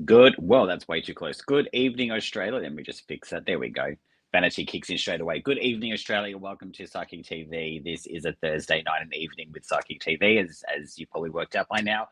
Good. Well, that's way too close. Good evening, Australia. Let me just fix that. There we go. Vanity kicks in straight away. Good evening, Australia. Welcome to Psychic TV. This is a Thursday night and evening with Psychic TV, as you probably worked out by now.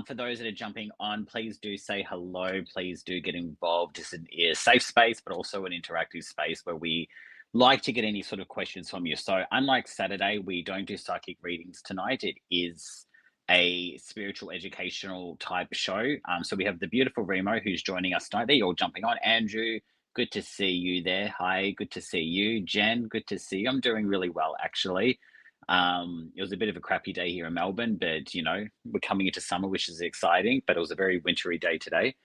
For those that are jumping on, please do say hello. Please do get involved. It's a safe space, but also an interactive space where we like to get any sort of questions from you. So, unlike Saturday, we don't do psychic readings tonight. It is a spiritual educational type show. So we have the beautiful Remo who's joining us tonight. They're all jumping on. Andrew, good to see you there. Hi, good to see you. Jen, good to see you. I'm doing really well, actually. It was a bit of a crappy day here in Melbourne, but we're coming into summer, which is exciting. But it was a very wintry day today.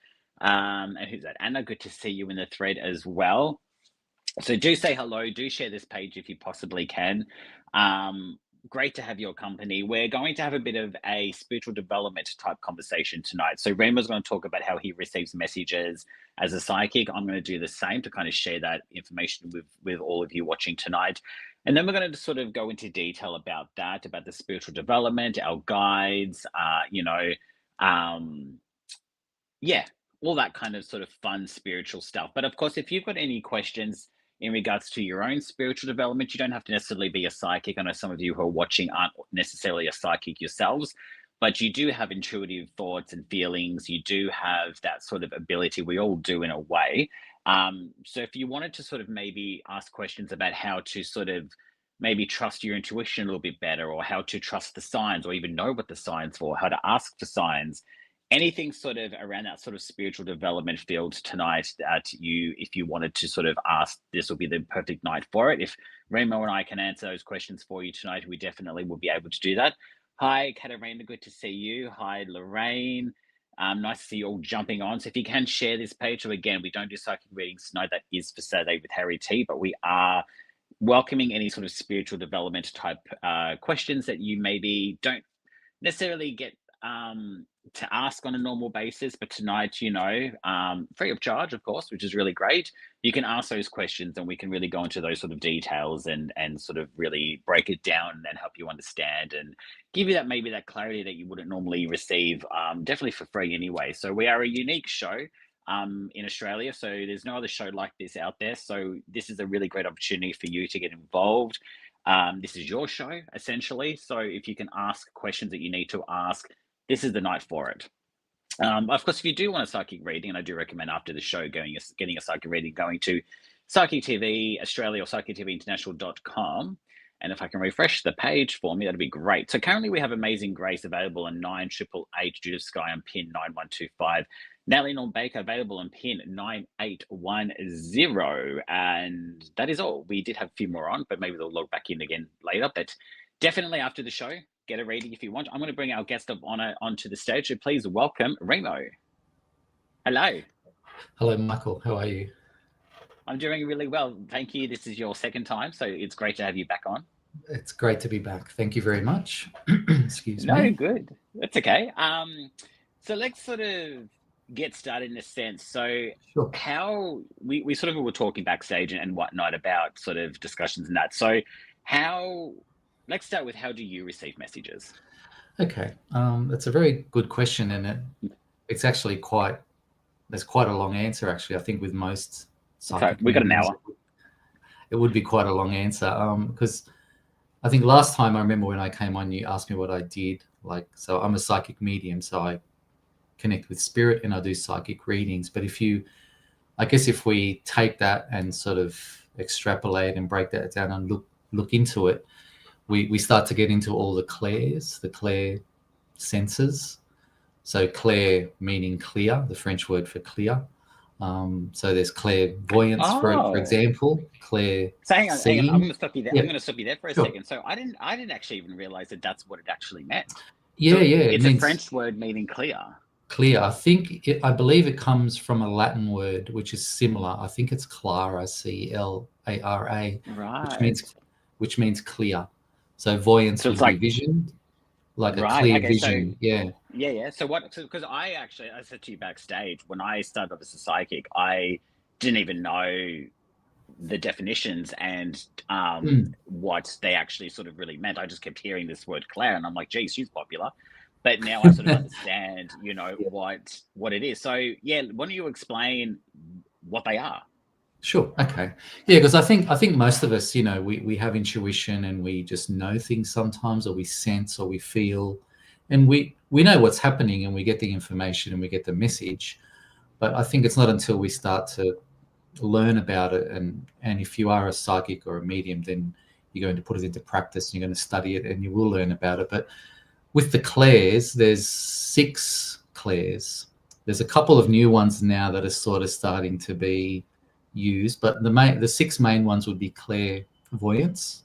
And who's that? Anna, good to see you in the thread as well. So do say hello. Do share this page if you possibly can. Great to have your company. We're going to have a bit of a spiritual development type conversation tonight. So Remo's going to talk about how he receives messages as a psychic. I'm going to do the same to kind of share that information with all of you watching tonight. And then we're going to sort of go into detail about that, about the spiritual development, our guides, yeah, all that kind of sort of fun spiritual stuff. But of course, if you've got any questions in regards to your own spiritual development, you don't have to necessarily be a psychic. I know some of you who are watching aren't necessarily a psychic yourselves, but you do have intuitive thoughts and feelings. You do have that sort of ability. We all do in a way. So if you wanted to sort of maybe ask questions about how to sort of maybe trust your intuition a little bit better, or how to trust the signs, or even know what the signs for, how to ask for signs, anything sort of around that sort of spiritual development field tonight that if you wanted to sort of ask, this will be the perfect night for it. If Remo and I can answer those questions for you tonight, we definitely will be able to do that. Hi, Katarina, good to see you. Hi, Lorraine. Nice to see you all jumping on. So if you can share this page. So again, we don't do psychic readings tonight. That is for Saturday with Harry T, but we are welcoming any sort of spiritual development type questions that you maybe don't necessarily get to ask on a normal basis, but tonight, free of charge, of course, which is really great. You can ask those questions and we can really go into those sort of details and sort of really break it down and help you understand and give you that maybe that clarity that you wouldn't normally receive, definitely for free anyway. So we are a unique show in Australia, so there's no other show like this out there. So this is a really great opportunity for you to get involved. This is your show, essentially. So if you can ask questions that you need to ask, this is the night for it. Of course, if you do want a psychic reading, and I do recommend after the show getting a psychic reading, going to Psychic TV Australia or psychictvinternational.com. And if I can refresh the page for me, that'd be great. So currently we have Amazing Grace available on 9888, Judith Sky on pin 9125. Natalie Norm Baker available on pin 9810. And that is all. We did have a few more on, but maybe they'll log back in again later. But definitely after the show, get a reading if you want. I'm going to bring our guest of honor onto the stage. So please welcome Remo. Hello. Hello, Michael. How are you? I'm doing really well. Thank you. This is your second time, so it's great to have you back on. It's great to be back. Thank you very much. Excuse me. No, good. That's okay. So let's sort of get started in a sense. So Sure. how we sort of were talking backstage and whatnot about sort of discussions and that. So let's start with, how do you receive messages? Okay. That's a very good question, and it's actually there's quite a long answer, actually. I think with most psychic we got an mediums, hour. it would be quite a long answer, because I think last time I remember when I came on, you asked me what I did. So I'm a psychic medium, so I connect with spirit and I do psychic readings. But if we take that and sort of extrapolate and break that down and look into it, we start to get into all the clairs, the clair senses. So clair meaning clear, the French word for clear. So there's clairvoyance, for example, clair. So hang on. I'm going to stop you there. Yeah. I'm going to stop you there for a second. So I didn't actually even realize that that's what it actually meant. Yeah, so yeah. It's a French word meaning clear. Clear. I believe it comes from a Latin word which is similar. I think it's clara, C-L-A-R-A, right? Which means clear. So voyance would be vision, like a clear vision. So, yeah. So because I said to you backstage, when I started off as a psychic, I didn't even know the definitions and what they actually sort of really meant. I just kept hearing this word Claire, and I'm like, geez, she's popular. but now I sort of understand, what it is. So yeah, why don't you explain what they are? Sure. Okay. Yeah, because I think most of us, we have intuition and we just know things sometimes, or we sense, or we feel, and we know what's happening, and we get the information and we get the message. But I think it's not until we start to learn about it, and if you are a psychic or a medium, then you're going to put it into practice, and you're going to study it, and you will learn about it. But with the clairs, there's 6 clairs. There's a couple of new ones now that are sort of starting to be used, but the 6 main ones would be clairvoyance.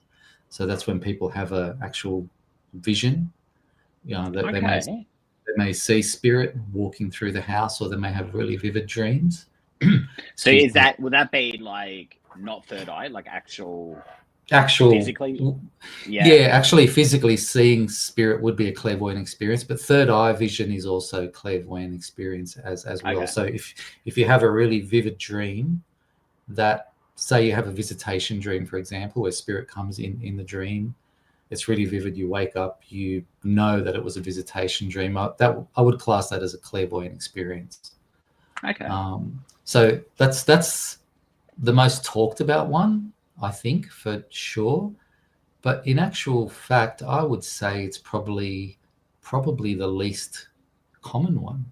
So that's when people have a actual vision. That they Okay. may see spirit walking through the house, or they may have really vivid dreams. So Excuse me. would that be like not third eye, like actual Actual, physically? Yeah. yeah, actually, physically seeing spirit would be a clairvoyant experience, but third eye vision is also clairvoyant experience as well. Okay. So if you have a really vivid dream, that, say you have a visitation dream, for example, where spirit comes in the dream, it's really vivid. You wake up, you know that it was a visitation dream. I would class that as a clairvoyant experience. Okay. So that's the most talked about one, I think, for sure. But in actual fact, I would say it's probably the least common one.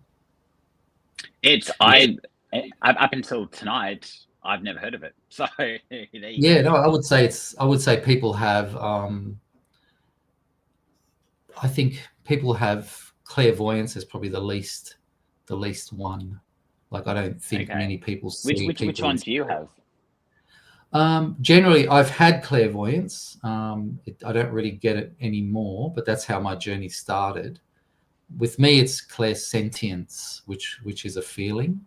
It's Yeah. up until tonight, I've never heard of it. So there you Yeah, go. no, I would say people have I think people have clairvoyance as probably the least one. Like, I don't think Okay. many people Which see which which people in one do you spirit. have? Generally, I've had clairvoyance. I don't really get it anymore, but that's how my journey started. With me, it's clairsentience, which is a feeling,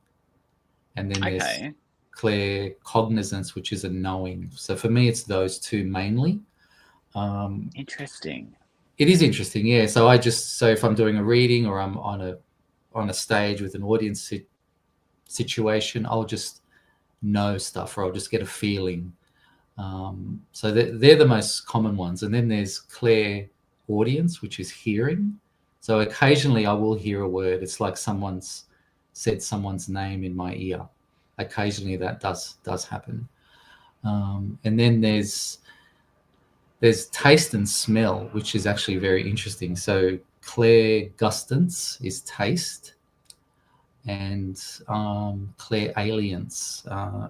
and then there's Okay. claircognizance, which is a knowing. So for me, it's those two mainly. Um, Interesting. it is interesting, yeah. So if I'm doing a reading, or I'm on a stage with an audience situation, I'll just know stuff, or I'll just get a feeling. So they're the most common ones. And then there's clairaudience, which is hearing. So occasionally I will hear a word. It's like someone's said someone's name in my ear. Occasionally that does happen. And then there's taste and smell, which is actually very interesting. So clairgustance is taste, and clairalience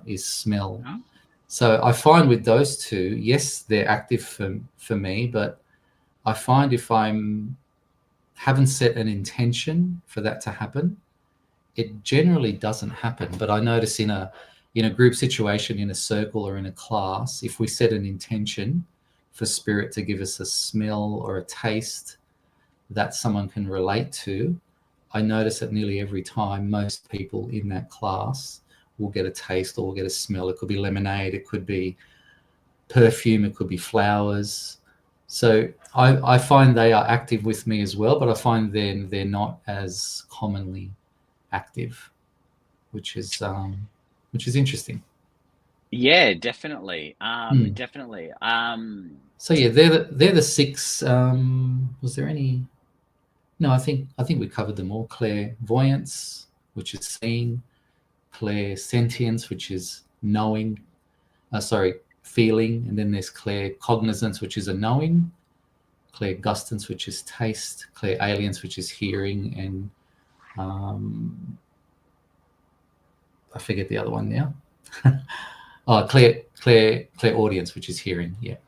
is smell. Huh? So I find with those two, yes, they're active for me, but I find if I'm haven't set an intention for that to happen, it generally doesn't happen. But I notice in a group situation, in a circle, or in a class, if we set an intention for spirit to give us a smell or a taste that someone can relate to, I notice that nearly every time most people in that class will get a taste or will get a smell. It could be lemonade, it could be perfume, it could be flowers. So I find they are active with me as well, but I find then they're not as commonly active, which is interesting. Yeah, definitely. Hmm. Definitely. So yeah, they're the 6. Was there any? No, I think we covered them all. Clairvoyance, which is seeing; clairsentience, which is knowing. Feeling; and then there's claircognizance, which is a knowing; clairgustance, which is taste; clairalience, which is hearing; and I forget the other one now. Clairaudience, which is hearing. Yeah.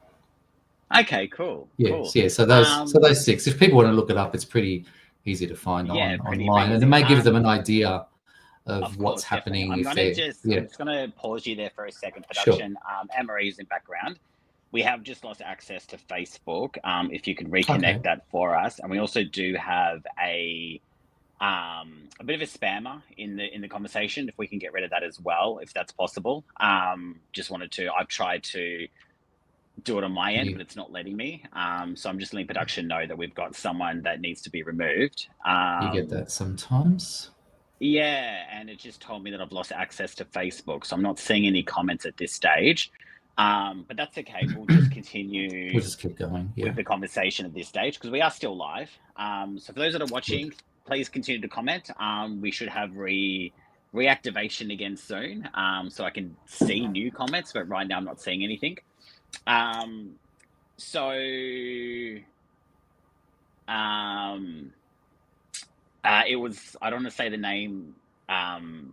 Okay, cool. Yes, Cool. yeah. So those 6. If people want to look it up, it's pretty easy to find Yeah, pretty online, and it amazing. may give them an idea of Of what's course, definitely. happening if they're, yeah. I'm just gonna pause you there for a second, Sure. production. Anne Marie's in background. We have just lost access to Facebook. If you could reconnect Okay. that for us, and we also do have a bit of a spammer in the conversation. If we can get rid of that as well, if that's possible. Just wanted to. I've tried to do it on my end, You but it's not letting me. So I'm just letting production know that we've got someone that needs to be removed. you get that sometimes. Yeah, and it just told me that I've lost access to Facebook, so I'm not seeing any comments at this stage. But that's okay. We'll just We'll continue just keep going. with Yeah. the conversation at this stage because we are still live. So for those that are Good. watching, please continue to comment. We should have reactivation again soon, so I can see new comments. But right now, I'm not seeing anything. So it was. I don't want to say the name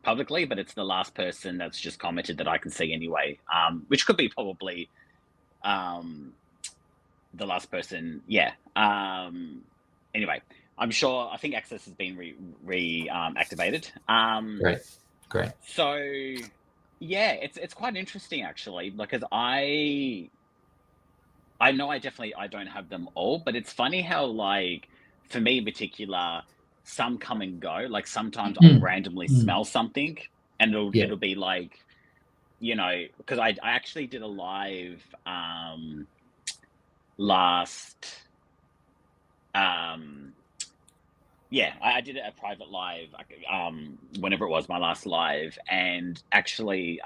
publicly, but it's the last person that's just commented that I can see anyway. Which could be probably um the last person. Yeah. Anyway, I'm sure. I think access has been activated. Great. Great. So yeah, it's quite interesting actually, because I know I don't have them all, but it's funny how, like, for me in particular, some come and go. Like sometimes I'll Mm. randomly Mm. smell something, and Yeah. it'll be like, because I actually did a live last um yeah, I did a private live, whenever it was my last live, and actually,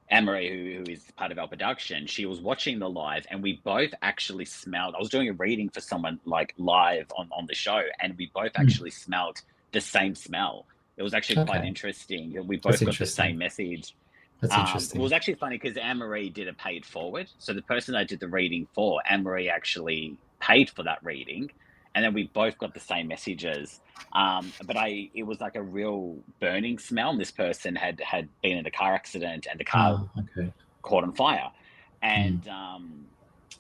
Anne-Marie, who is part of our production, she was watching the live, and we both actually smelled. I was doing a reading for someone like live on the show, and we both Mm. actually smelled the same smell. It was actually quite Okay. interesting that we That's both got the same interesting. message. That's It was interesting. actually funny because Anne-Marie did a paid forward. So the person I did the reading for, Anne-Marie actually paid for that reading, and then we both got the same messages. But it was like a real burning smell. And this person had been in a car accident, and the car Ah, okay. caught on fire. Mm. And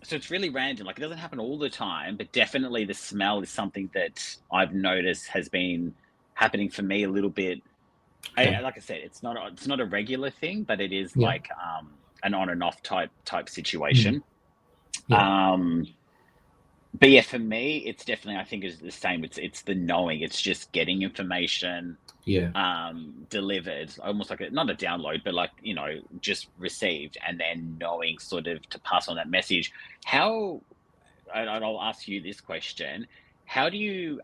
so it's really random. Like, it doesn't happen all the time, but definitely the smell is something that I've noticed has been happening for me a little bit. Okay. Like I said, it's not a regular thing, but it is Yeah. like an on and off type Mm. situation. Yeah. Um, but yeah, for me, it's definitely, I think, is the same. It's the knowing. It's just getting information Yeah. delivered, almost like not a download, but like, just received, and then knowing sort of to pass on that message. How, and I'll ask you this question: how do you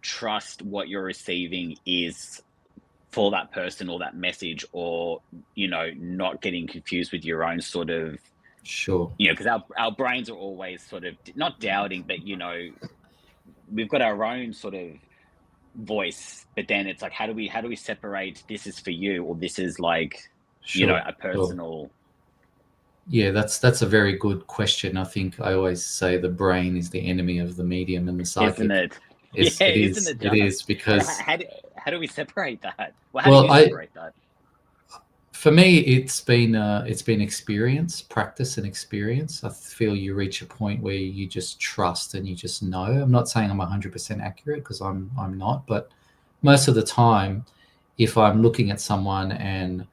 trust what you're receiving is for that person or that message, or not getting confused with your own sort of, Sure. because our brains are always sort of not doubting, but we've got our own sort of voice, but then it's like, how do we separate this is for you, or this is like, Sure. a Sure. personal. Yeah, that's a very good question. I think I always say the brain is the enemy of the medium and the Isn't psychic. it? Yeah, It isn't is. it It just? is So because, how do we separate that? Well, how do well, you separate that? for me, it's been experience, practice, and experience. I feel you reach a point where you just trust and you just know. I'm not saying I'm 100% accurate, because I'm not, but most of the time, if I'm looking at someone and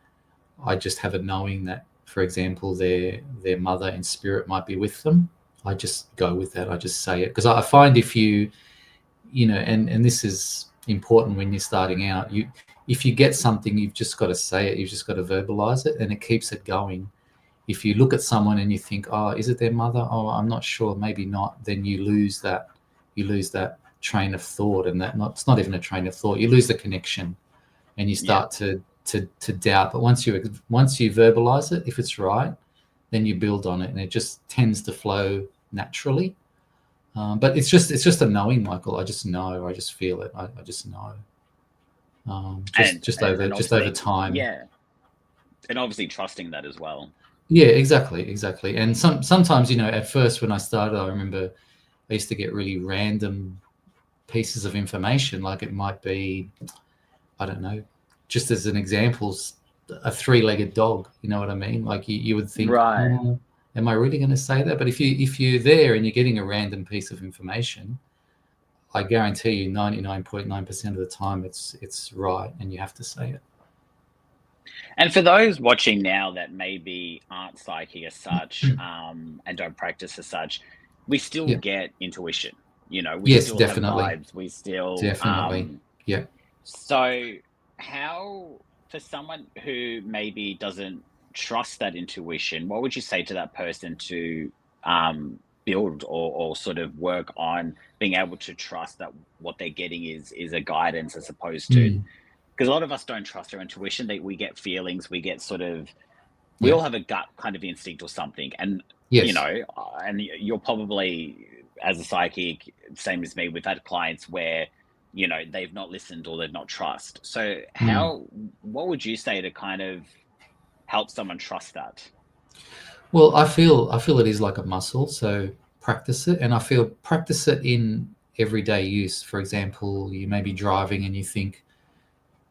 I just have a knowing that, for example, their mother in spirit might be with them, I just go with that. I just say it, because I find if and this is important when you're starting out. If you get something, you've just got to say it. You've just got to verbalize it, and it keeps it going. If you look at someone and you think, "Oh, is it their mother? Oh, I'm not sure. Maybe not." Then you lose that. You lose that train of thought, and it's not even a train of thought. You lose the connection, and you Yeah. start to doubt. But once you verbalize it, if it's right, then you build on it, and it just tends to flow naturally. But it's just a knowing, Michael. I just know. I just feel it. I just know. and Just and, over and just over obviously, time. yeah, and obviously trusting that as well. Yeah, exactly. And sometimes, at first when I started, I remember I used to get really random pieces of information. Like, it might be, I don't know, just as an example, a three-legged dog. You know what I mean? Like, you would think, Right. oh, am I really going to say that? But if you're there and you're getting a random piece of information, I guarantee you 99.9% of the time it's right, and you have to say it. And for those watching now that maybe aren't psychic as such, and don't practice as such, we still Yeah. get intuition. We Yes, still have definitely. vibes. We still Definitely. Yeah. so how, for someone who maybe doesn't trust that intuition, what would you say to that person to build, or sort of work on being able to trust that what they're getting is a guidance, as opposed to, Mm. because a lot of us don't trust our intuition. That we get feelings, we get sort of we Yeah. all have a gut kind of instinct or something. And, Yes. and you're probably, as a psychic, same as me, we've had clients where, they've not listened or they've not trust. So Mm. what would you say to kind of help someone trust that? Well, I feel it is like a muscle. So practice it, and I feel practice it in everyday use. For example, you may be driving and you think,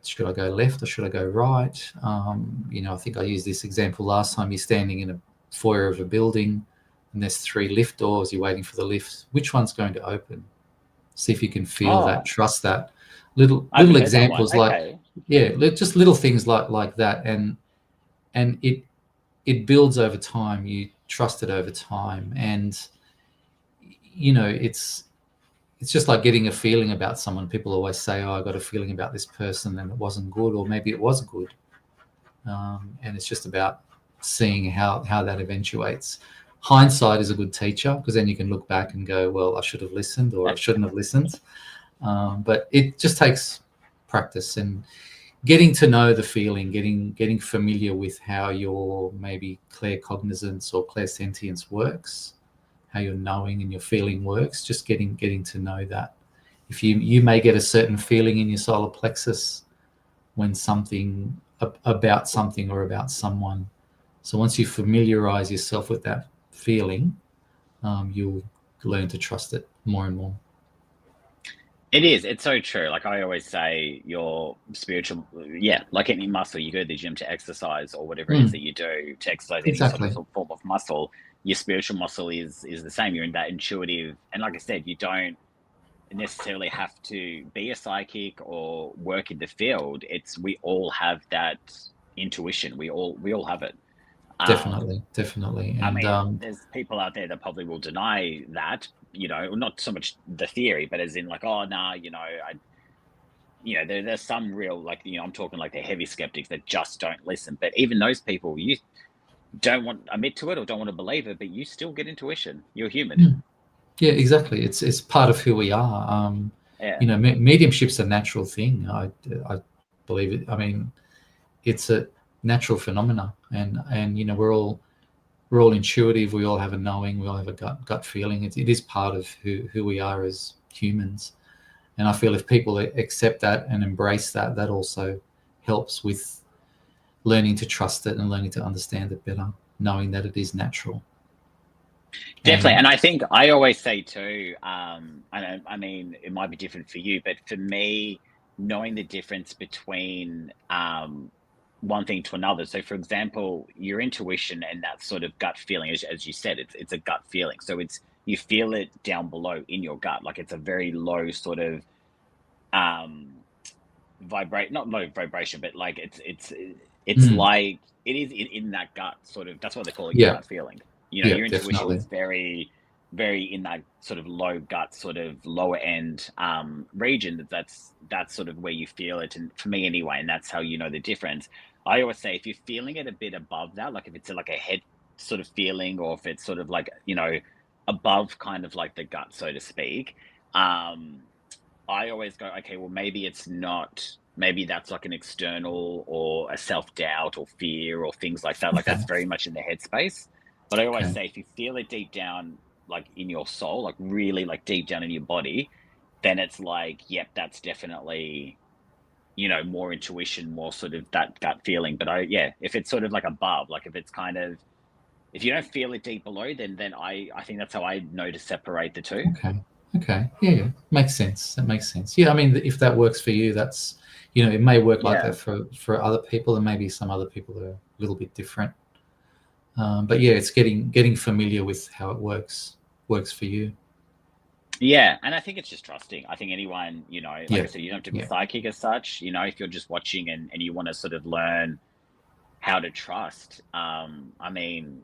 should I go left or should I go right? I think I used this example last time. You're standing in a foyer of a building, and there's 3 lift doors. You're waiting for the lift. Which one's going to open? See if you can feel that, Oh, trust that. Little I haven't little heard that one. examples like, Okay. yeah, just little things like that, and it builds over time. You trust it over time, and it's just like getting a feeling about someone. People always say, "Oh, I got a feeling about this person, and it wasn't good, or maybe it was good." And it's just about seeing how that eventuates. Hindsight is a good teacher, because then you can look back and go, "Well, I should have listened, or I shouldn't have listened." But it just takes practice and getting to know the feeling, getting familiar with how your maybe claircognizance or clairsentience works, how your knowing and your feeling works. Just getting to know that. If you may get a certain feeling in your solar plexus when something about something or about someone. So once you familiarize yourself with that feeling, you'll learn to trust it more and more. It is. It's so true. Like I always say, your spiritual, yeah, like any muscle, you go to the gym to exercise or whatever it is Mm, that you do to exercise any sort of exactly. form of muscle. Your spiritual muscle is the same. You're in that intuitive, and like I said, you don't necessarily have to be a psychic or work in the field. It's we all have that intuition. We all have it. Um, Definitely, definitely. I And mean, there's people out there that probably will deny that, not so much the theory, but as in like, oh no, there's some real like, I'm talking like the heavy skeptics that just don't listen. But even those people, you don't want to admit to it or don't want to believe it, but you still get intuition. You're human. mm, yeah, exactly. It's part of who we are. Yeah, Mediumship's a natural thing. I believe it. I mean, it's a natural phenomena, and we're all intuitive. We all have a knowing. We all have a gut feeling. It is part of who we are as humans. And I feel if people accept that and embrace that, that also helps with learning to trust it and learning to understand it better, knowing that it is natural. definitely. And And I think I always say too, I mean, it might be different for you, but for me, knowing the difference between one thing to another. So, for example, your intuition and that sort of gut feeling, as you said, it's a gut feeling. So you feel it down below in your gut, like it's a very low sort of um vibrate, not low vibration, but like it's mm, like it is in that gut sort of. That's what they call it, your yeah, gut feeling. yeah, Your intuition definitely. is very, very in that sort of low gut, sort of lower end region. That's sort of where you feel it, and for me anyway, and that's how you know the difference. I always say if you're feeling it a bit above that, like if it's like a head sort of feeling, or if it's sort of like above kind of like the gut, so to speak. Um, I always go, okay, well, maybe it's not, maybe that's like an external or a self doubt or fear or things like that. Like Okay, that's very much in the headspace. But I always okay, say, if you feel it deep down, like in your soul, like really like deep down in your body, then it's like, yep, that's definitely, more intuition, more sort of that gut feeling. But yeah, if it's sort of like above, like if it's kind of, if you don't feel it deep below, then I think that's how I know to separate the two. okay, okay. Yeah, yeah, makes sense. That makes sense. Yeah, I mean, if that works for you, that's it may work like Yeah. that for other people, and maybe some other people are a little bit different. But yeah, it's getting familiar with how it works for you. Yeah, and I think it's just trusting. I think anyone, like I Yeah, said, you don't have to be yeah, psychic as such. If you're just watching and you want to sort of learn how to trust, I mean,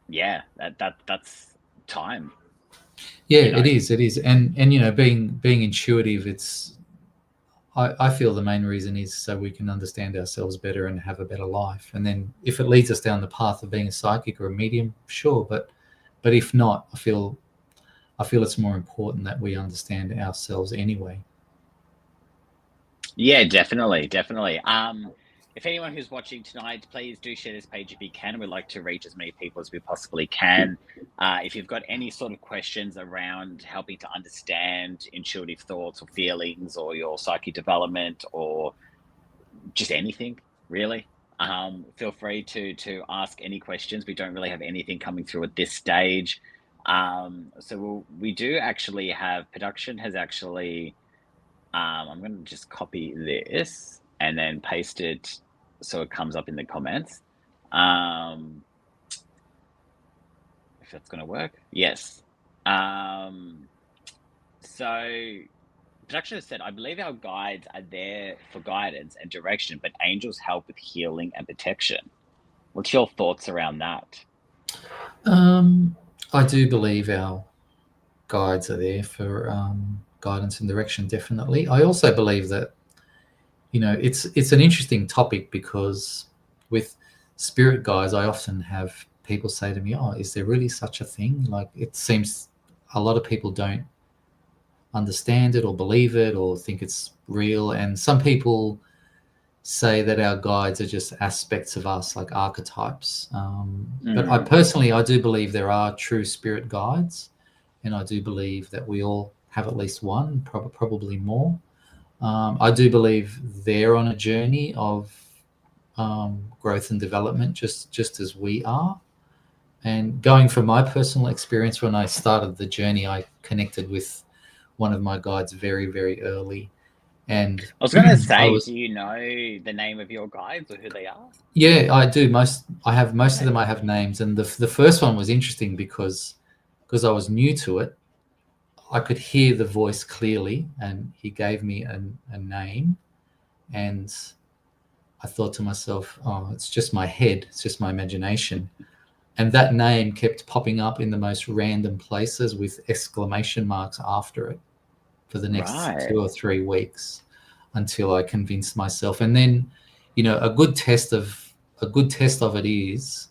yeah, that's time, yeah. you It know. is, it is, and being intuitive. I feel the main reason is so we can understand ourselves better and have a better life. And then if it leads us down the path of being a psychic or a medium, sure. But if not, I feel it's more important that we understand ourselves anyway. Yeah, definitely, definitely. if anyone who's watching tonight, please do share this page if you can. We'd like to reach as many people as we possibly can. If you've got any sort of questions around helping to understand intuitive thoughts or feelings or your psychic development or just anything, really, feel free to ask any questions. We don't really have anything coming through at this stage. We do actually have production has actually. I'm going to just copy this and then paste it so it comes up in the comments. If that's going to work. Yes. So production has said, I believe our guides are there for guidance and direction, but angels help with healing and protection. What's your thoughts around that? I do believe our guides are there for guidance and direction, definitely. I also believe that, it's an interesting topic because with spirit guides, I often have people say to me, oh, is there really such a thing? Like, it seems a lot of people don't understand it or believe it or think it's real. And some people say that our guides are just aspects of us, like archetypes. But I do believe there are true spirit guides. And I do believe that we all have at least one, probably more. I do believe they're on a journey of growth and development, just as we are. And going from my personal experience, when I started the journey, I connected with one of my guides very, very early. And I was going to say, do you know the name of your guides or who they are? Yeah, I do. Most of them I have names. And the first one was interesting because I was new to it. I could hear the voice clearly, and he gave me a name, and I thought to myself, oh, it's just my head, it's just my imagination. And that name kept popping up in the most random places with exclamation marks after it for the next 2 or 3 weeks until I convinced myself. And then, a good test of it is,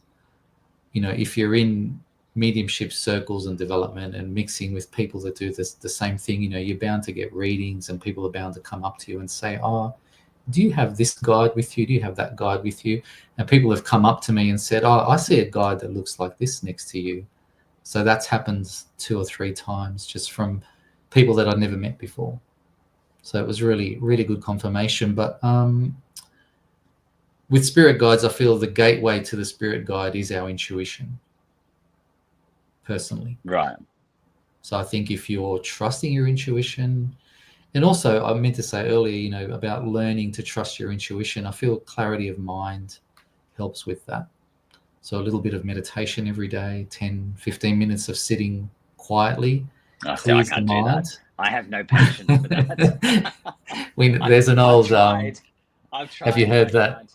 if you're in mediumship circles and development and mixing with people that do the same thing, you're bound to get readings, and people are bound to come up to you and say, oh, do you have this guide with you? Do you have that guide with you? And people have come up to me and said, oh, I see a guide that looks like this next to you. So that's happened 2 or 3 times just from people that I'd never met before. So it was really, really good confirmation. But with spirit guides, I feel the gateway to the spirit guide is our intuition, personally. Right. So I think if you're trusting your intuition, and also I meant to say earlier, about learning to trust your intuition, I feel clarity of mind helps with that. So a little bit of meditation every day, 10, 15 minutes of sitting quietly. So I can't do that. I have no patience for that. There's an old. I've tried. Have you heard that?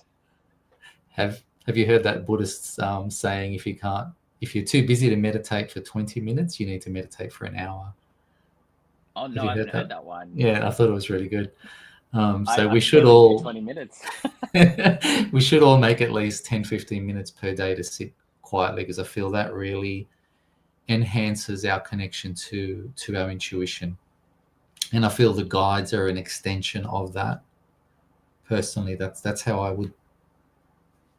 Have you heard that Buddhist saying, if you're too busy to meditate for 20 minutes, you need to meditate for an hour? Oh no, I haven't heard that one. Yeah, I thought it was really good. So we should all 20 minutes. We should all make at least 10, 15 minutes per day to sit quietly, because I feel that really enhances our connection to our intuition. And I feel the guides are an extension of that. Personally, that's how I would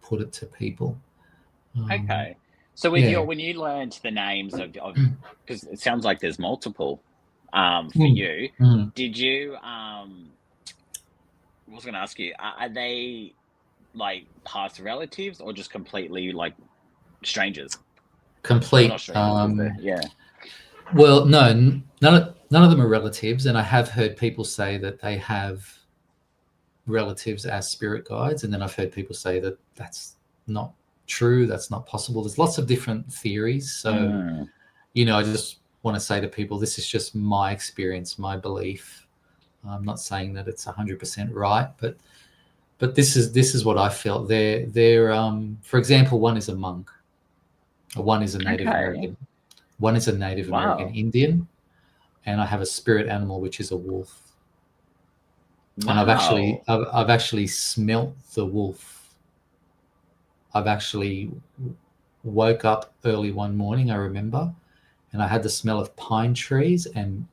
put it to people. Okay. So when you learned the names of because it sounds like there's multiple for you, did you I was going to ask you, are they like past relatives or just completely like strangers? Complete. Yeah. Well, no, none of them are relatives, and I have heard people say that they have relatives as spirit guides, and then I've heard people say that that's not true, that's not possible. There's lots of different theories. So, I just want to say to people, this is just my experience, my belief. I'm not saying that it's 100% right, but this is what I felt. They're for example, one is a monk, one is a Native American, one is a Native American Indian, and I have a spirit animal which is a wolf. Wow. And I've actually smelt the wolf. I've actually woke up early one morning, I remember, and I had the smell of pine trees and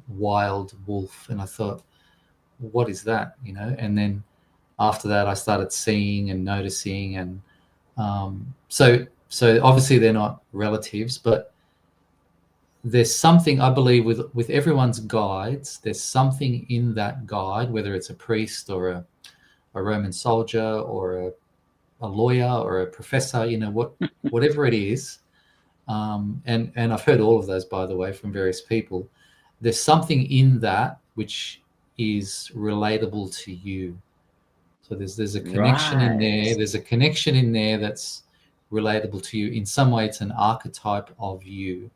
wild wolf, and I thought, what is that? And then after that, I started seeing and noticing, and so obviously they're not relatives, but there's something, I believe, with everyone's guides. There's something in that guide, whether it's a priest or a Roman soldier or a lawyer or a professor, whatever it is. And I've heard all of those, by the way, from various people. There's something in that which is relatable to you. So there's a connection in there. Right. There's a connection in there that's relatable to you. In some way, it's an archetype of you.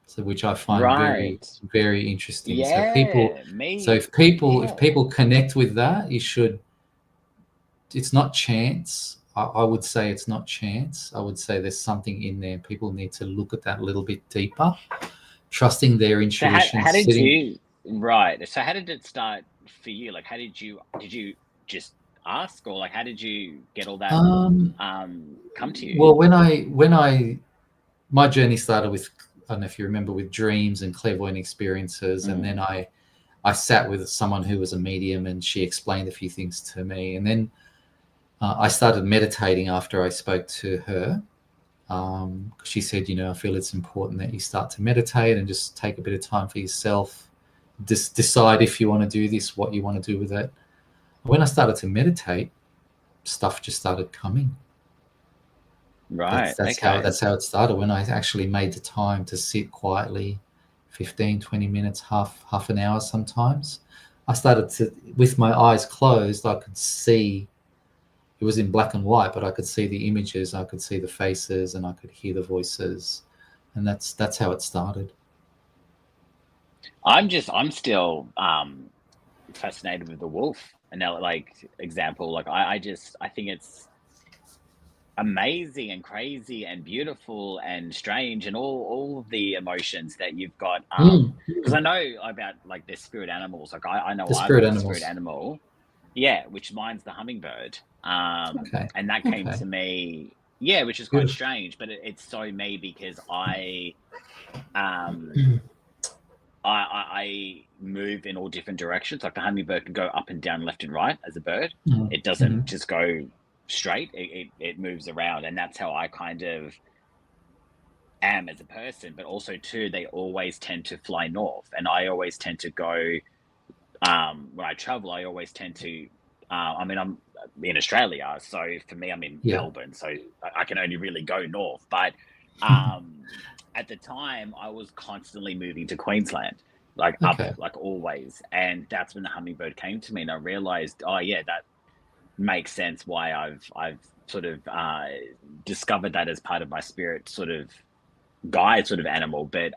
So which I find very, Right. very interesting. So Yeah. if Me. Yeah. people connect with that, it's not chance. I would say it's not chance. I would say there's something in there. People need to look at that a little bit deeper, trusting their So intuition, how did sitting. you right? So how did it start for you? Like, how did you just ask, or like how did you get all that Um, come to you? well, when I my journey started with, I don't know if you remember, with dreams and clairvoyant experiences, and then Mm. I sat with someone who was a medium, and she explained a few things to me, and then I started meditating after I spoke to her. She said, I feel it's important that you start to meditate and just take a bit of time for yourself. Just decide if you want to do this, what you want to do with it. When I started to meditate, stuff just started coming. Right. That's how Okay. it started. When I actually made the time to sit quietly, 15, 20 minutes, half an hour sometimes. I started to, with my eyes closed, I could see. It was in black and white, but I could see the images, I could see the faces, and I could hear the voices, and that's how it started. I'm still fascinated with the wolf. And now, like example, like I think it's amazing and crazy and beautiful and strange and all of the emotions that you've got. Because I know about like the spirit animals. Like I know The I've spirit got a spirit animals. animal. Yeah, which mine's the hummingbird. Okay. And that came Okay. to me, yeah, which is quite Beautiful. strange, but it's so me because um I move in all different directions. Like the hummingbird can go up and down, left and right as a bird. It Mm-hmm. doesn't just go straight. It moves around, and that's how I kind of am as a person. But also too, they always tend to fly north, and I always tend to go when I travel. I always tend to. I mean, I'm in Australia, so for me, I'm in Yeah. Melbourne, so I can only really go north. But um, at the time, I was constantly moving to Queensland, like up, Okay. like always, and that's when the hummingbird came to me, and I realized, oh yeah, that makes sense why I've sort of discovered that as part of my spirit sort of guide sort of animal. But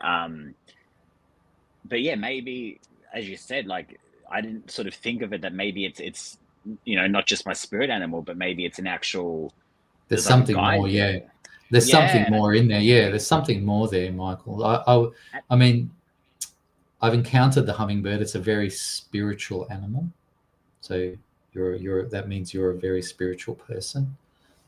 yeah, maybe as you said, like I didn't sort of think of it that maybe it's not just my spirit animal, but maybe it's an actual There's there's like a something more. guide Yeah. there. There's something Yeah, more in there. Yeah. There's something more there, Michael. and- I mean, I've encountered the hummingbird. It's a very spiritual animal. So that means you're a very spiritual person.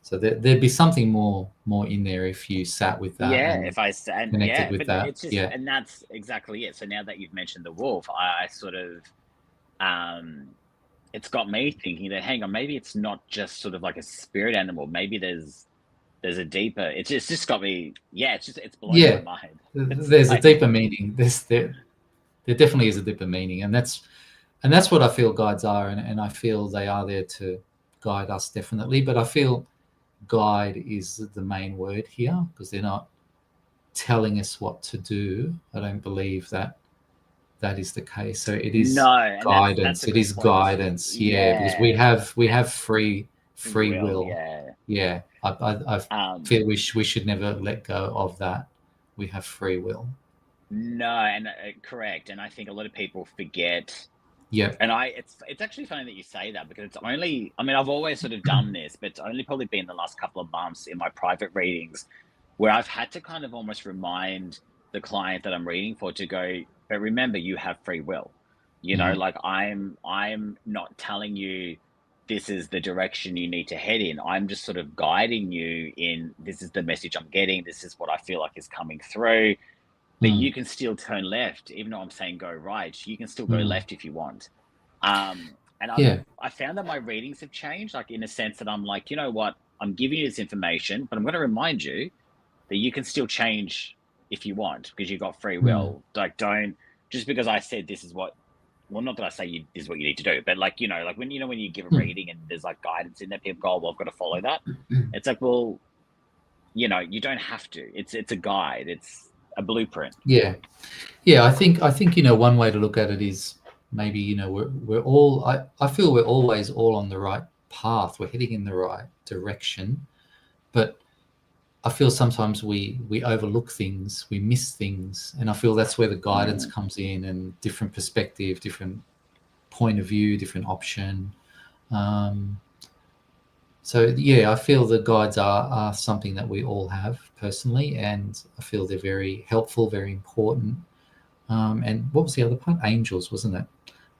So there'd be something more in there if you sat with that yeah. and If I said connected yeah, with but that. it's just Yeah. and that's exactly it. So now that you've mentioned the wolf, I sort of um it's got me thinking that hang on, maybe it's not just sort of like a spirit animal. Maybe there's a deeper. It's just got me. Yeah, it's blowing my Yeah. mind. It's There's a like deeper meaning. There definitely is a deeper meaning, and that's what I feel guides are, and I feel they are there to guide us definitely. But I feel guide is the main word here because they're not telling us what to do. I don't believe that is the case. So it is no, and that's guidance. a It good is point. guidance. Yeah, because we Yeah, have we and have free will. will. Yeah. Yeah, I Um. feel we should never let go of that. We have free will. No, and correct. And I think a lot of people forget. Yep. And it's actually funny that you say that because it's only. I mean, I've always sort of done this, but it's only probably been the last couple of months in my private readings where I've had to kind of almost remind the client that I'm reading for to go, but remember you have free will. Mm. Like I'm not telling you this is the direction you need to head in. I'm just sort of guiding you in this is the message I'm getting, this is what I feel like is coming through. But Mm. you can still turn left, even though I'm saying go right, you can still go Mm. left if you want. Um And Yeah. I found that my readings have changed, like in a sense that I'm like, you know what, I'm giving you this information, but I'm going to remind you that you can still change if you want because you've got free Mm. will. Like, don't just because I said this is what, well, not that I say this is what you need to do, but like, like when, when you give a Mm. reading and there's like guidance in there, people go, oh, well, I've got to follow that. It's like, well, you don't have to. It's a guide. It's a blueprint. Yeah. Yeah. I think one way to look at it is maybe we're all. I feel we're always all on the right path. We're heading in the right direction, but I feel sometimes we overlook things, we miss things, and I feel that's where the guidance Mm. comes in, and different perspective, different point of view, different option. Um, so yeah, I feel the guides are something that we all have personally, and I feel they're very helpful, very important. And what was the other part? Angels, wasn't it?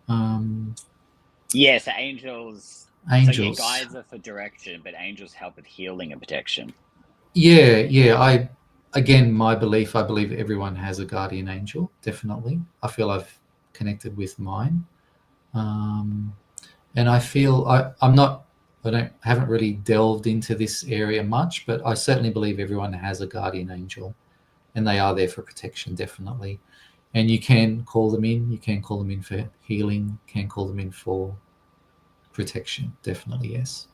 Um, Yeah, so angels. So yeah, angels. guides are for direction, but angels help with healing and protection. Yeah, yeah. Again, my belief. I believe everyone has a guardian angel. Definitely, I feel I've connected with mine, um, and I feel I'm not. I don't haven't really delved into this area much, but I certainly believe everyone has a guardian angel, and they are there for protection, definitely. And you can call them in. You can call them in for healing. Can call them in for protection. Definitely, yes.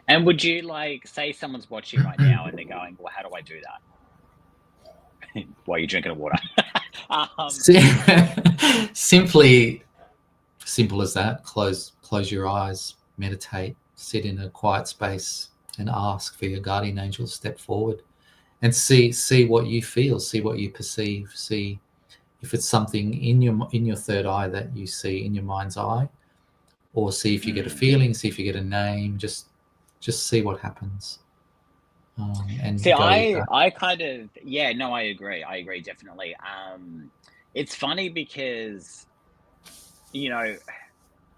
And would you like say someone's watching right now and they're going, "Well, how do I do that?" While you're drinking water. um, Simply simple as that. Close your eyes, meditate, sit in a quiet space, and ask for your guardian angel to step forward and see what you feel, see what you perceive, see if it's something in your third eye that you see in your mind's eye, or see if you get a mm. feeling, see if you get a name. Just see what happens, See, and go with I that. I kind of yeah, no, I agree. I agree definitely. It's funny because you know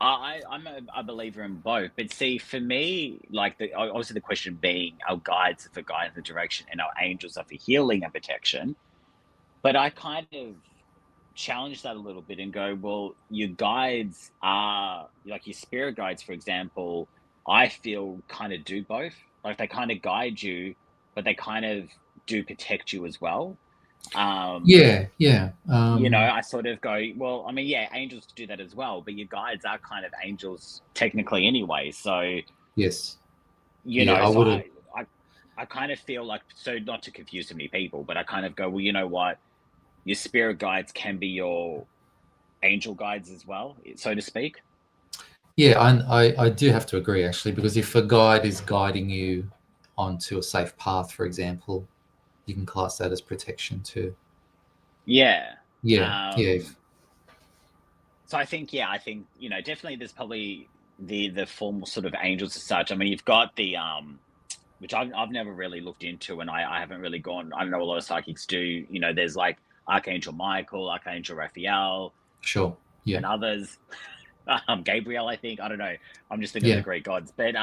I'm a believer in both, but see, for me, like obviously the question being our guides are for guidance and direction, and our angels are for healing and protection. But I kind of challenge that a little bit and go, well, your guides are like your spirit guides, for example. I feel kind of do both. Like they kind of guide you, but they kind of do protect you as well. Um, Yeah, yeah, I sort of go, well, I mean, yeah, angels do that as well, but your guides are kind of angels technically anyway. So, yes, yeah. I so would have. I kind of feel like, so not to confuse too many people, but I kind of go, well, you know what? Your spirit guides can be your angel guides as well, so to speak. Yeah, I do have to agree actually, because if a guide is guiding you onto a safe path, for example, you can class that as protection too. Yeah. Yeah, yeah, Um, so I think, yeah, I think, definitely there's probably the formal sort of angels as such. I mean, you've got the which I've never really looked into, and I haven't really gone. I know a lot of psychics do. There's like Archangel Michael, Archangel Raphael, sure. Yeah, and others. Gabriel, I think. I don't know. I'm just thinking of the yeah. Greek gods, but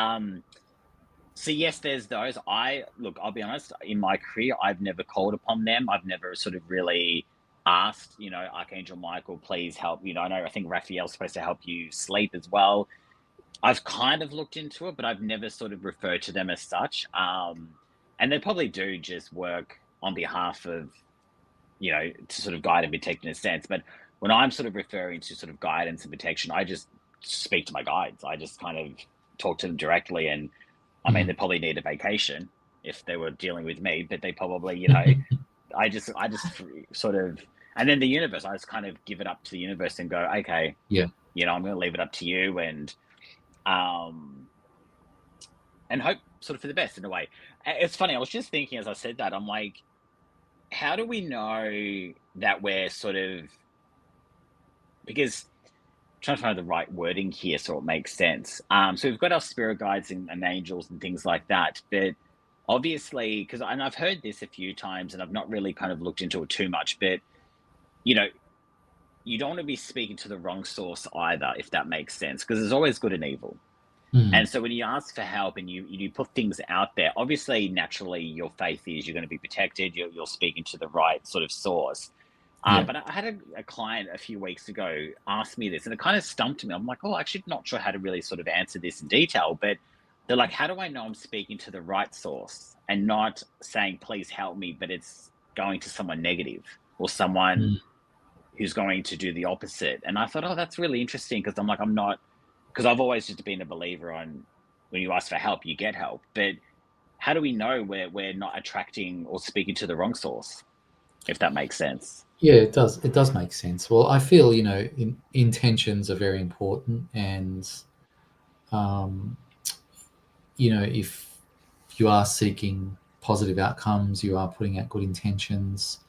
so yes, there's those. I'll be honest, in my career, I've never called upon them. I've never sort of really asked, Archangel Michael, please help. I think Raphael's supposed to help you sleep as well. I've kind of looked into it, but I've never sort of referred to them as such. And they probably do just work on behalf of, to sort of guide and protect in a sense. But when I'm sort of referring to sort of guidance and protection, I just speak to my guides. I just kind of talk to them directly. And I mean, Mhm. they probably need a vacation if they were dealing with me, but they probably, I just sort of, and then the universe, I just kind of give it up to the universe and go, okay, Yeah. I'm going to leave it up to you. Um, and hope sort of for the best in a way. It's funny. I was just thinking as I said that, I'm like, how do we know that we're sort of, because I'm trying to find the right wording here so it makes sense. So we've got our spirit guides and angels and things like that, but obviously, and I've heard this a few times and I've not really kind of looked into it too much, but you know, you don't want to be speaking to the wrong source either, if that makes sense, because there's always good and evil. Mm. And so when you ask for help and you put things out there, obviously, naturally, your faith is you're going to be protected. You're speaking to the right sort of source. Yeah. But I had a client a few weeks ago ask me this, and it kind of stumped me. I'm like, oh, actually, not sure how to really sort of answer this in detail. But they're like, how do I know I'm speaking to the right source and not saying, please help me, but it's going to someone negative or someone Mm. who's going to do the opposite? And I thought, oh, that's really interesting because I'm like, I'm not, because I've always just been a believer on when you ask for help, you get help. But how do we know we're not attracting or speaking to the wrong source, if that makes sense? Yeah, it does. It does make sense. Well, I feel, intentions are very important, and um, if you are seeking positive outcomes, you are putting out good intentions,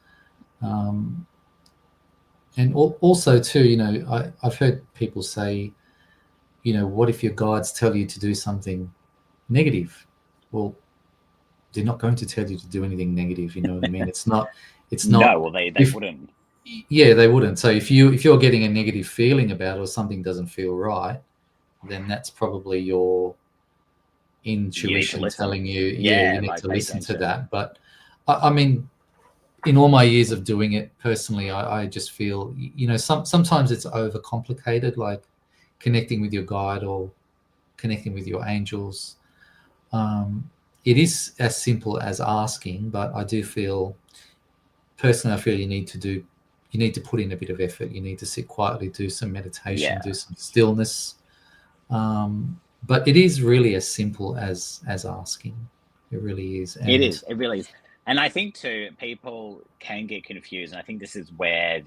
um, and also too, I've heard people say, what if your guides tell you to do something negative? Well, they're not going to tell you to do anything negative. You know what I mean? It's No, not. well, they If wouldn't. Yeah, they wouldn't. So if you're getting a negative feeling about it or something doesn't feel right, then that's probably your You need to intuition listen. telling you, yeah, Yeah, you need like to pay listen to attention. that. But I mean, in all my years of doing it personally, I just feel, sometimes it's overcomplicated, like connecting with your guide or connecting with your angels. Um, it is as simple as asking, but I do feel, personally, I feel you need to put in a bit of effort. You need to sit quietly, do some meditation, Yeah, do some stillness. But it is really as simple as asking. It really is. it And is. It really is. And I think too, people can get confused. And I think this is where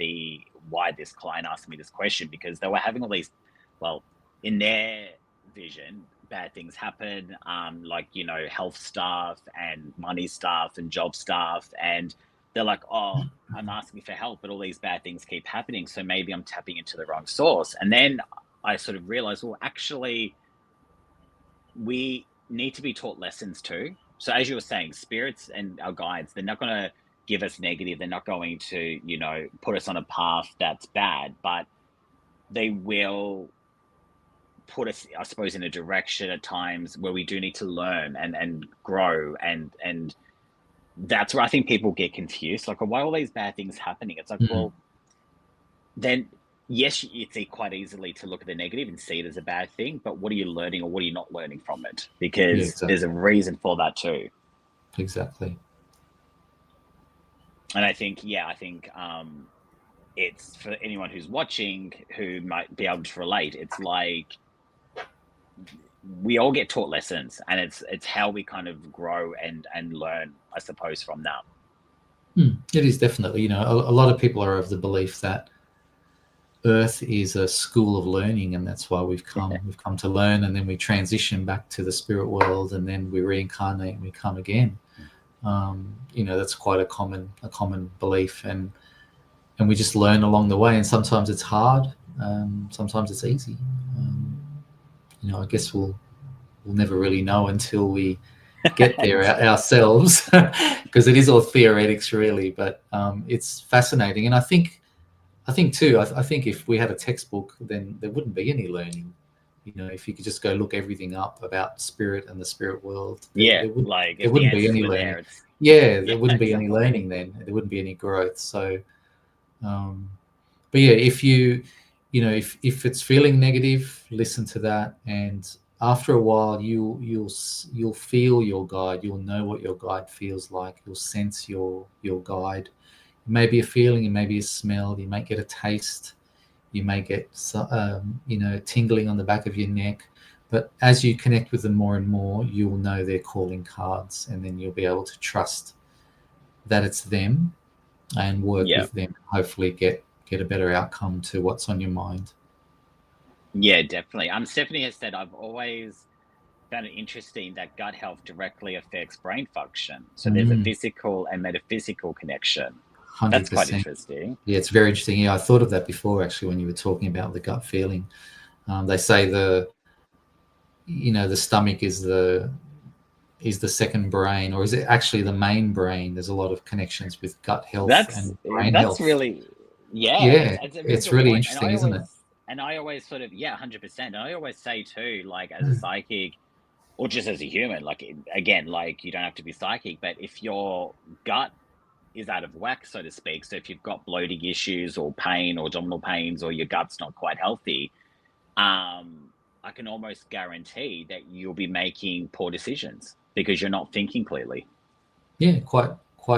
why this client asked me this question, because they were having all these, well, in their vision, bad things happen, like, health stuff and money stuff and job stuff. And they're like, oh, I'm asking for help, but all these bad things keep happening. So maybe I'm tapping into the wrong source. And then I sort of realized, well, actually, we need to be taught lessons too. So as you were saying, spirits and our guides, they're not going to give us negative. They're not going to, put us on a path that's bad, but they will put us, I suppose, in a direction at times where we do need to learn and grow. And that's where I think people get confused. Like, why are all these bad things happening? It's like, mm, well, then yes, it's quite easily to look at the negative and see it as a bad thing, but what are you learning or what are you not learning from it? yeah, Because there's a exactly, reason for that too. exactly. And it's for anyone who's watching who might be able to relate. It's like we all get taught lessons, and it's how we kind of grow and learn, I suppose, from that. It is definitely, a lot of people are of the belief that Earth is a school of learning, and that's why we've come to learn, and then we transition back to the spirit world, and then we reincarnate and we come again. That's quite a common belief, and we just learn along the way. And sometimes it's hard, sometimes it's easy. I guess we'll never really know until we get there ourselves, because it is all theoretics, really. But it's fascinating, and I think too. I think if we had a textbook, then there wouldn't be any learning. If you could just go look everything up about spirit and the spirit world, there, Yeah, there would like there if the wouldn't be answers any were learning. there, it's Yeah, there yeah, wouldn't be any exactly. learning then. There wouldn't be any growth. So, um, but yeah, if it's feeling negative, listen to that, and after a while, you'll feel your guide. You'll know what your guide feels like. You'll sense your guide. It may be a feeling, it may be a smell. You might get a taste. You may get tingling on the back of your neck. But as you connect with them more and more, you'll know their calling cards, and then you'll be able to trust that it's them and work Yeah. with them. Hopefully, get a better outcome to what's on your mind. Yeah, definitely. Stephanie has said, I've always found it interesting that gut health directly affects brain function. So there's a Mm, physical and metaphysical connection. That's quite 100%. interesting. Yeah, it's very interesting. Yeah, I thought of that before actually when you were talking about the gut feeling. They say the stomach is the second brain, or is it actually the main brain? There's a lot of connections with gut health and brain That's health. really, yeah, Yeah, it's a really it's good really point. And interesting, isn't it? I always sort of, yeah, 100%. And I always say too, like as a psychic or just as a human, like again, like you don't have to be psychic, but if your gut is out of whack, so to speak. So if you've got bloating issues or pain or abdominal pains or your gut's not quite healthy, I can almost guarantee that you'll be making poor decisions because you're not thinking clearly. Yeah, quite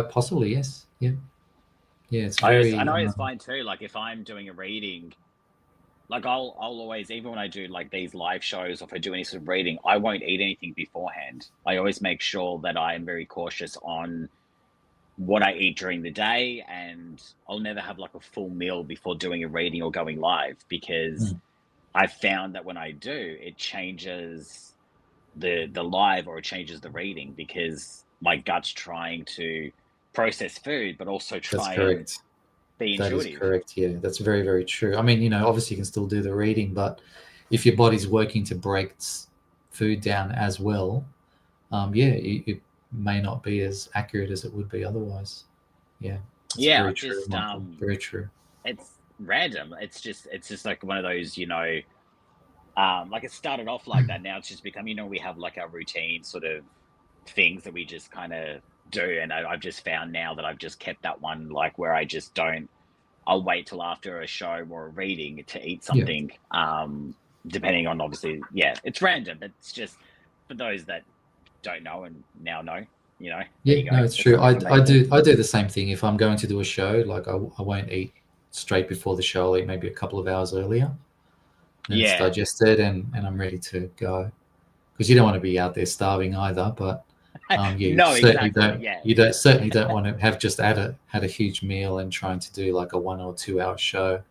possibly, yes. Yeah. Yeah, it's I very know it's fine too. Like if I'm doing a reading, like I'll always, even when I do like these live shows or if I do any sort of reading, I won't eat anything beforehand. I always make sure that I am very cautious on what I eat during the day, and I'll never have like a full meal before doing a reading or going live because mm, I've found that when I do, it changes the live or it changes the reading because my gut's trying to process food, but also that's try and correct. be That is intuitive. correct. Yeah, that's very, very true. I mean, obviously you can still do the reading, but if your body's working to break food down as well, yeah, it may not be as accurate as it would be otherwise. Yeah, it's Yeah, very I true, just Michael. Very true. it's random. It's just like one of those, like it started off like that. Now it's just become, we have like our routine sort of things that we just kind of do. And I've just found now that I've just kept that one, like where I just don't, I'll wait till after a show or a reading to eat Yeah, something. Depending on obviously, yeah, it's random. It's just for those that don't know and now know, there yeah. you go. No, it's That's true. some I information. do the same thing. If I'm going to do a show, like I won't eat straight before the show. I'll eat maybe a couple of hours earlier. Then it's Yeah. digested and I'm ready to go. Because you don't want to be out there starving either. But yeah, No, exactly. Yeah. you don't certainly don't want to have just had a huge meal and trying to do like a 1 or 2 hour show.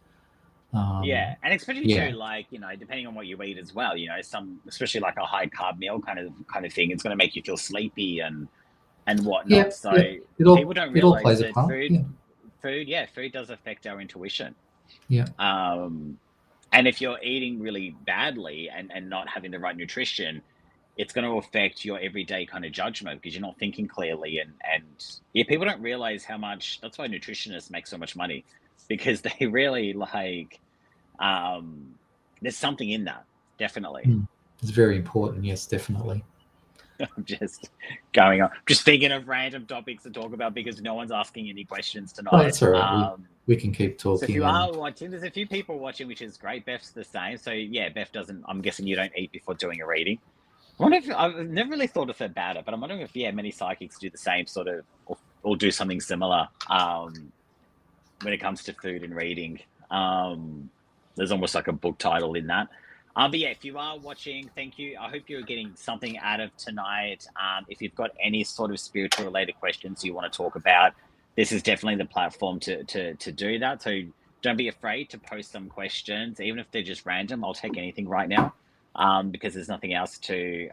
Yeah, Um, and especially too, yeah, like depending on what you eat as well. Some, especially like a high carb meal kind of thing, it's going to make you feel sleepy and yeah, whatnot. So yeah. people don't It all realize plays a that part. Yeah, food does affect our intuition. yeah, Um, and if you're eating really badly and not having the right nutrition, it's going to affect your everyday kind of judgment because you're not thinking clearly. And yeah, people don't realize how much. That's why nutritionists make so much money because they really like there's something in that, definitely. mm. It's very important. Yes, definitely. I'm just going on, just thinking of random topics to talk about because no one's asking any questions Oh, tonight. that's all right. We can keep So if you talking are and watching, there's a few people watching, which is great. Beth's the same. So yeah, Beth doesn't, I'm guessing you don't eat before doing a reading. I wonder if, I've never really thought of it about it, but I'm wondering if, yeah, many psychics do the same sort of, or do something similar when it comes to food and reading. There's almost like a book title in that. But yeah, if you are watching, thank you. I hope you're getting something out of tonight. If you've got any sort of spiritual related questions you want to talk about, this is definitely the platform to do that. So don't be afraid to post some questions, even if they're just random. I'll take anything right now, because there's nothing else to.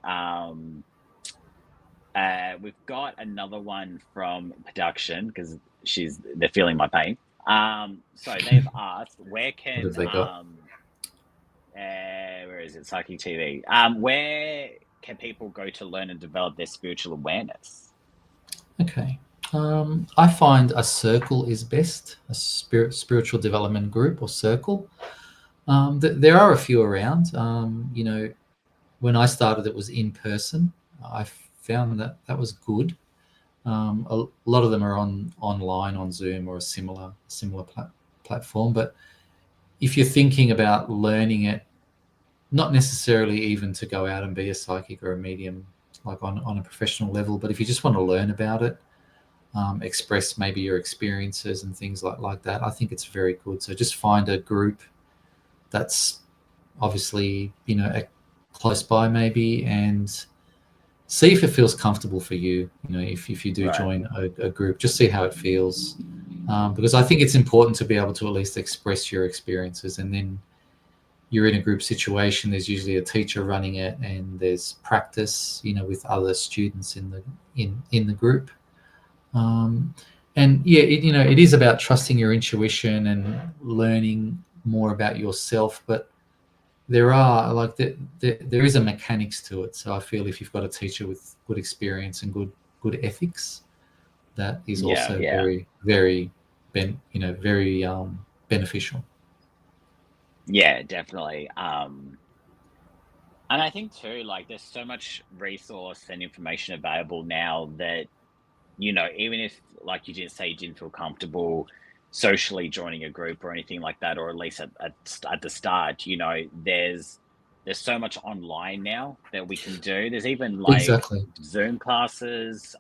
We've got another one from production because they're feeling my pain. So they've asked, what have they got? where is it? Psychic TV. Where can people go to learn and develop their spiritual awareness? Okay. I find a circle is best, a spiritual development group or circle. There are a few around. When I started, it was in person. I found that was good. A lot of them are online on Zoom or a similar platform. But if you're thinking about learning it, not necessarily even to go out and be a psychic or a medium, like on a professional level, but if you just want to learn about it, express maybe your experiences and things like that, I think it's very good. So just find a group that's obviously close by maybe, and see if it feels comfortable for you. If you do Right. join a group, just see how it feels, because I think it's important to be able to at least express your experiences. And then you're in a group situation, there's usually a teacher running it and there's practice with other students in the group. And yeah, it is about trusting your intuition and learning more about yourself, but there are there is a mechanics to it. So I feel if you've got a teacher with good experience and good ethics, that is Yeah, also yeah. very very very beneficial. Yeah, definitely. And I think too, like there's so much resource and information available now that even if, like you didn't say, you didn't feel comfortable socially joining a group or anything like that, or at least at the start, there's so much online now that we can do. There's even like Exactly. Zoom classes.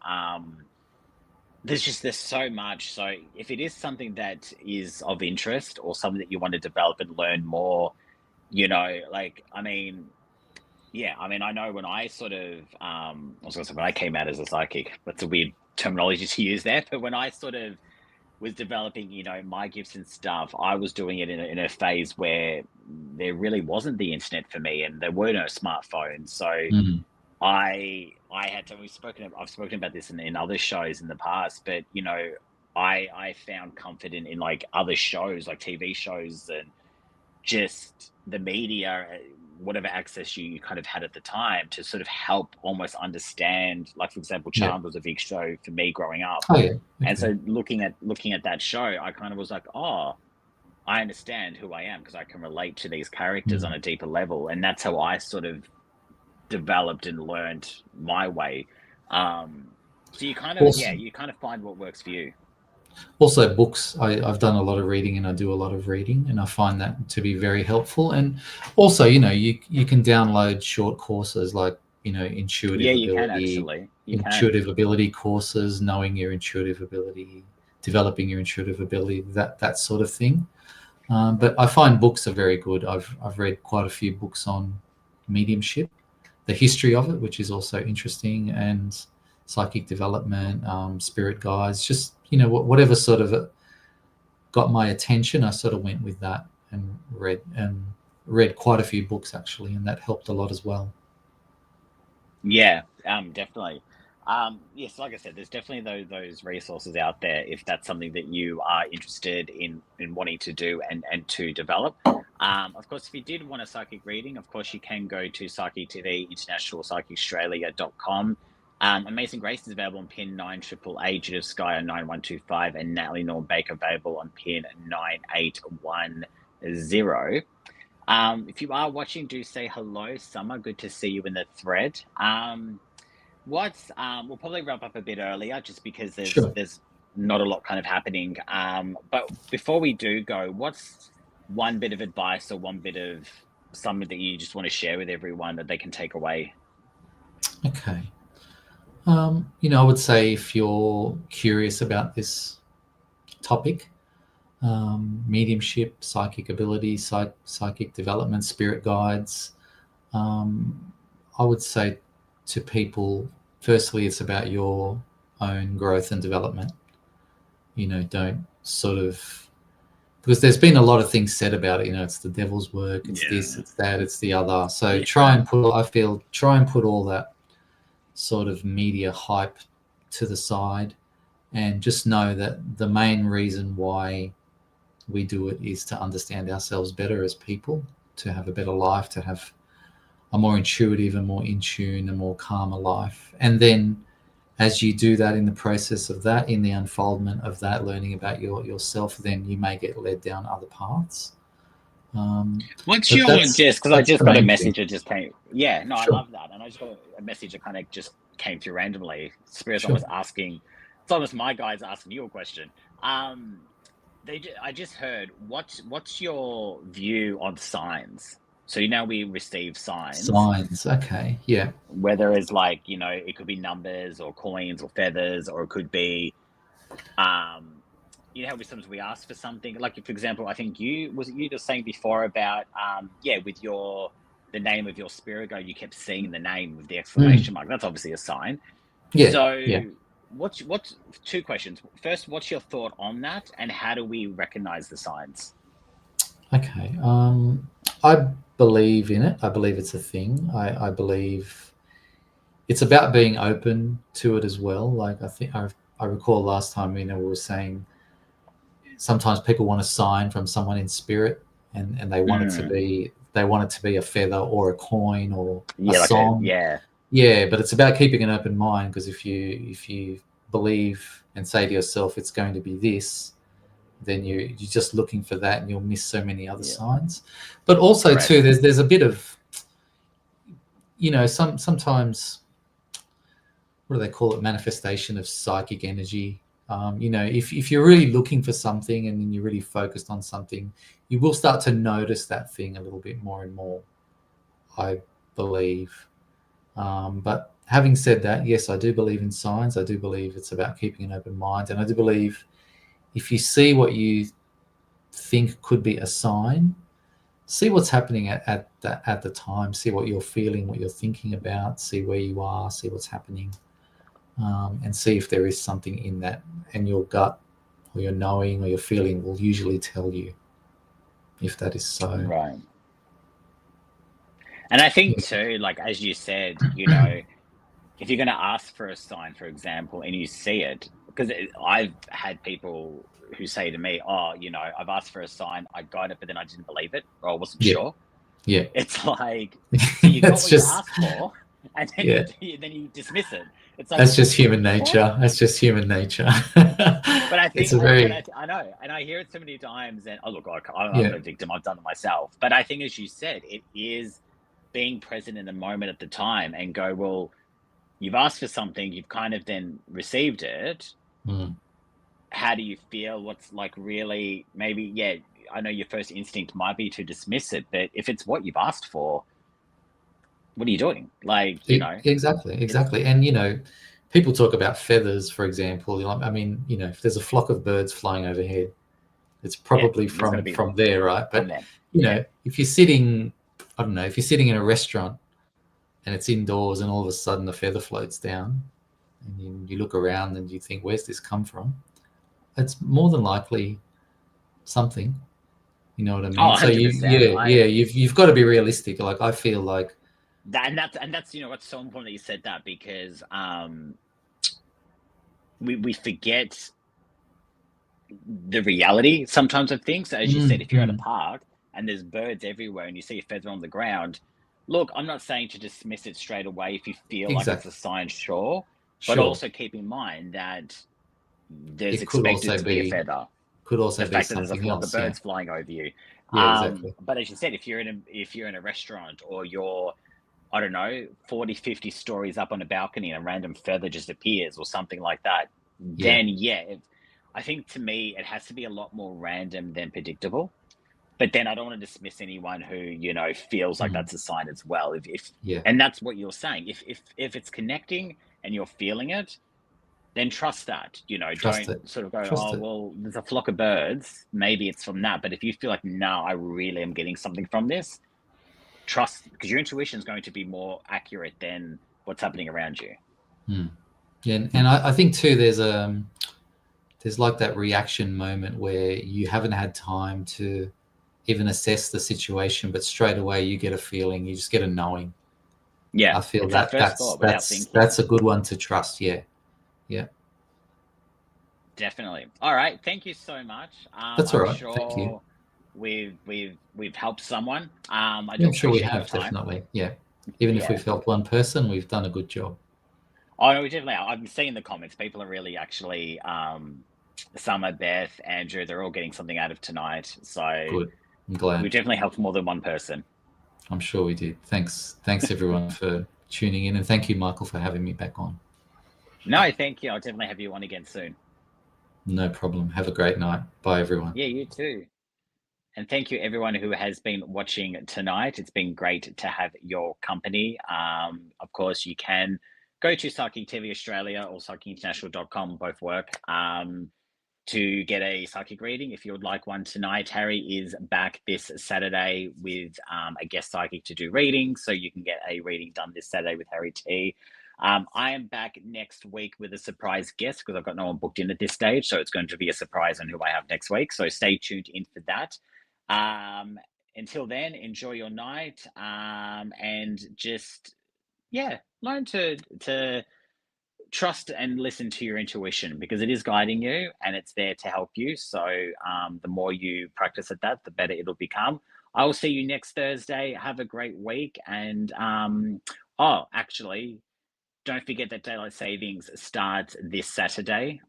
There's so much. So if it is something that is of interest or something that you want to develop and learn more, like, I mean, yeah, I mean, I know when I sort of, I was gonna say when I came out as a psychic, that's a weird terminology to use there, but when I sort of was developing, my gifts and stuff, I was doing it in a phase where there really wasn't the internet for me, and there were no smartphones. So Mm. I had to. I've spoken about this in other shows in the past, but I found comfort in like other shows, like TV shows, and just the media, whatever access you kind of had at the time, to sort of help almost understand. Like, for example, Yeah. Charmed was a big show for me growing up, Oh, yeah. and Okay. so looking at that show, I kind of was like, oh, I understand who I am because I can relate to these characters on Mm. a deeper level, and that's how I sort of developed and learned my way. So Also, you kind of find what works for you. also books. I've done a lot of reading, and I do a lot of reading, and I find that to be very helpful. And also, you can download short courses like Yeah, you can actually. You can. intuitive ability courses, knowing your intuitive ability, developing your intuitive ability, that sort of thing. But I find books are very good. I've read quite a few books on mediumship, the history of it, which is also interesting, and psychic development, spirit guides, just whatever sort of got my attention. I sort of went with that and read quite a few books actually, and that helped a lot as well. Yeah, definitely. Yes, like I said, there's definitely those resources out there if that's something that you are interested in wanting to do and to develop. Of course, if you did want a psychic reading, of course you can go to Psychic TV, internationalpsychicaustralia.com. Amazing Grace is available on pin 9888, Judith Sky on 9125, and Natalie Norm Baker available on pin 9810. If you are watching, do say hello, Summer. Good to see you in the thread. What's We'll probably wrap up a bit earlier just because Sure. there's not a lot kind of happening. But before we do go, what's one bit of advice or one bit of something that you just want to share with everyone that they can take away? Okay. I would say if you're curious about this topic, mediumship, psychic ability, psychic development, spirit guides, I would say to people, firstly, it's about your own growth and development. Don't sort of, because there's been a lot of things said about it. It's the devil's work, it's this, Yeah, it's that, it's the other. So yeah, try and put all that sort of media hype to the side, and just know that the main reason why we do it is to understand ourselves better as people, to have a better life, to have a more intuitive and more in tune and more calmer life. And then as you do that, in the process of that, in the unfoldment of that, learning about yourself, then you may get led down other paths. What's But your that's just because I that's just the got a main thing. message that just came. Yeah, no, I Sure. love that, and I just got a message that kind of just came through randomly. Spirit's Sure. almost asking. It's almost my guys asking you a question. Um, I just heard what's your view on signs? So we receive signs, Signs. Okay. Yeah. whether it's like it could be numbers or coins or feathers, or it could be um how we sometimes we ask for something, like, for example, I think you just saying before about with the name of your spirit guide, you kept seeing the name with the Mm. exclamation mark. That's obviously a sign. Yeah. So Yeah. what's two questions. First, what's your thought on that, and how do we recognize the signs? Okay. I believe in it. I believe it's a thing. I believe it's about being open to it as well. Like I recall last time, we were saying sometimes people want a sign from someone in spirit, and Mm, they want it to be a feather or a coin or a yeah, like a song. yeah, Yeah, but it's about keeping an open mind, because if you believe and say to yourself it's going to be this, then you're just looking for that, and you'll miss so many other yeah, signs. But also too, correct. there's a bit of sometimes, what do they call it, manifestation of psychic energy. You know, if you're really looking for something and then you're really focused on something, you will start to notice that thing a little bit more and more, I believe. But having said that, yes, I do believe in signs. I do believe it's about keeping an open mind. And I do believe if you see what you think could be a sign, see what's happening at the time, see what you're feeling, what you're thinking about, see where you are, see what's happening, and see if there is something in that. And your gut or your knowing or your feeling will usually tell you if that is so. Right. And I think too, like as you said, you know, if you're going to ask for a sign, for example, and you see it, because I've had people who say to me, "Oh, you know, I've asked for a sign, I got it, but then I didn't believe it, or I wasn't Yeah, sure." yeah. It's like, so you got That's what you just, asked for, and then yeah, you dismiss it. It's like, that's just human what? nature. That's just human nature. But I It's think, a very, I know, and I hear it so many times. And oh, look, I'm yeah, no victim. I've done it myself. But I think, as you said, it is being present in the moment at the time and go, well, you've asked for something, you've kind of then received it. mm, How do you feel? What's like really maybe? Yeah, I know your first instinct might be to dismiss it, but if it's what you've asked for, what are you doing? Like, you know, exactly, it's exactly. And you know, people talk about feathers, for example. You know, I mean, you know, if there's a flock of birds flying overhead, it's yeah, probably there's going to be from there, right? from But them. you Yeah, know, if you're sitting, I don't know, if you're sitting in a restaurant and it's indoors, and all of a sudden a feather floats down, and you look around and you think, "Where's this come from?" It's more than likely something. You know what I oh, mean? So you, 100%. yeah, you've got to be realistic. Like I feel like, That and that's you know what's so important that you said that because we forget the reality sometimes of things. So as you said, mm, if you're at a mm, park and there's birds everywhere and you see a feather on the ground, look, I'm not saying to dismiss it straight away if you feel like it's a exactly, sign, sure, but sure. also keep in mind that there's It could expected also to be a be, feather. The fact that there's a something flock of else. Yeah, birds flying over you. yeah, exactly. But as you said, if you're in a restaurant or you're I don't know 40, 50 stories up on a balcony and a random feather just appears or something like that, Yeah. then yeah, I think to me it has to be a lot more random than predictable. But then I don't want to dismiss anyone who you know feels like Mm, that's a sign as well. If yeah. and that's what you're saying. If it's connecting and you're feeling it, then trust that. You know, Trust don't it. sort of go, Trust oh, it. well, there's a flock of birds. Maybe it's from that. But if you feel like, no, I really am getting something from this, trust because your intuition is going to be more accurate than what's happening around you. Mm. Yeah, and I think too, there's like that reaction moment where you haven't had time to even assess the situation, but straight away you get a feeling, you just get a knowing. Yeah. I feel It's that that first thought without thinking. that's a good one to trust. Yeah, yeah. Definitely. All right. Thank you so much. That's all I'm right. Thank you. sure we've helped someone. I Yeah, do I'm sure we appreciate your have, time. definitely. Yeah. Even if Yeah. we've helped one person, we've done a good job. Oh, no, we definitely. I've seen the comments. People are really actually. Summer, Beth, Andrew, they're all getting something out of tonight. So Good. I'm we glad. definitely helped more than one person. I'm sure we did. Thanks everyone for tuning in, and thank you, Michael, for having me back on. No, thank you. I'll definitely have you on again soon. No problem. Have a great night. Bye, everyone. Yeah, you too. And thank you, everyone who has been watching tonight. It's been great to have your company. Of course, you can go to Psychic TV Australia or psychicinternational.com, both work, to get a psychic reading. If you would like one tonight, Harry is back this Saturday with a guest psychic to do readings. So you can get a reading done this Saturday with Harry T. I am back next week with a surprise guest because I've got no one booked in at this stage. So it's going to be a surprise on who I have next week. So stay tuned in for that. Um, until then, enjoy your night and just, yeah, learn to trust and listen to your intuition because it is guiding you and it's there to help you. So the more you practice at that, the better it'll become. I will see you next Thursday. Have a great week. And oh, actually, don't forget that daylight savings starts this Saturday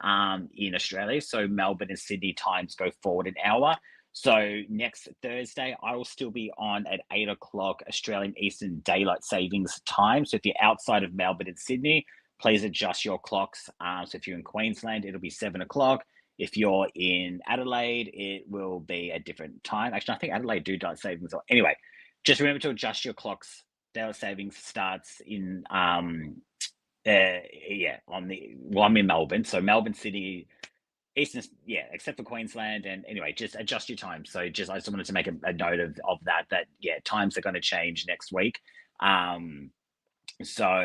in Australia. So Melbourne and Sydney times go forward an hour. So next Thursday, I will still be on at 8 o'clock Australian Eastern Daylight Savings time. So if you're outside of Melbourne and Sydney, please adjust your clocks. So if you're in Queensland, it'll be 7 o'clock. If you're in Adelaide, it will be a different time. Actually, I think Adelaide do daylight savings. Anyway, just remember to adjust your clocks. Daylight savings starts in yeah, I'm in Melbourne, so Melbourne City, Eastern, yeah, except for Queensland. And anyway, just adjust your time. So I just wanted to make a note of that, yeah, times are going to change next week. So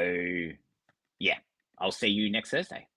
yeah, I'll see you next Thursday.